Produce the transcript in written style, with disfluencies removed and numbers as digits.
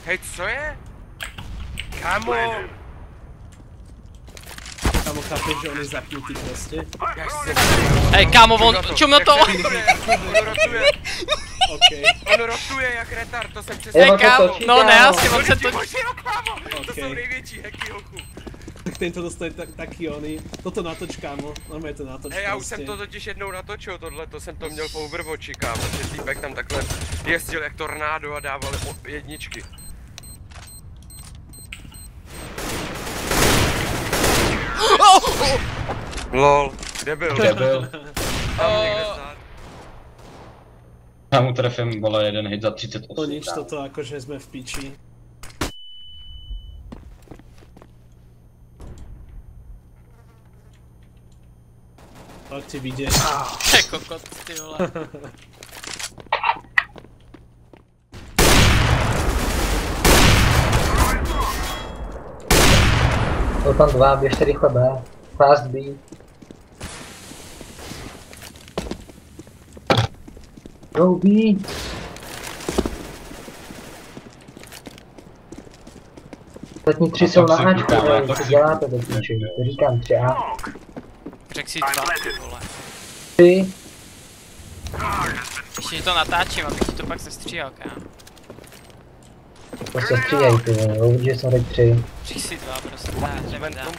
Hej, co je? Kámo! Kámo, chápeš, že on je zapnutý prostě? Hej, kámo, on, čum na to! On rotuje, OK. on rotuje jak retard, to jsem přesně... Hej, kámo, no ne, asi on se to... To jsou největší hacky, hochu. Tak ten to dostane taky ony. Toto natoč, kámo. Normálně to natoč. Hej, já už jsem to totiž jednou natočil, tohle, to jsem to měl v Overwatchi, kámo, že týpek tam takhle jezdil jak tornádo a dával jedničky. LOL, kde byl? Kde byl? Tam někde stát. Já mu trefím, vole, jeden hit za 38. To nič, toto akože jsme v piči. Tak ti vidět. To je kokot, ty vole. Jsou tam dva, běžte rychle B. Fast B. Go B. Ostatní tři jsou na Ačku, co děláte do píči? Říkám 3A. Řek si 2, ty vole. 3. Ještě to natáčím, abych ti to pak sestříhal, kámo. To se stříhají ty vole, uvidíš, že jsem řekl 3. Řek si 2, prostě, ne, jdeme dál.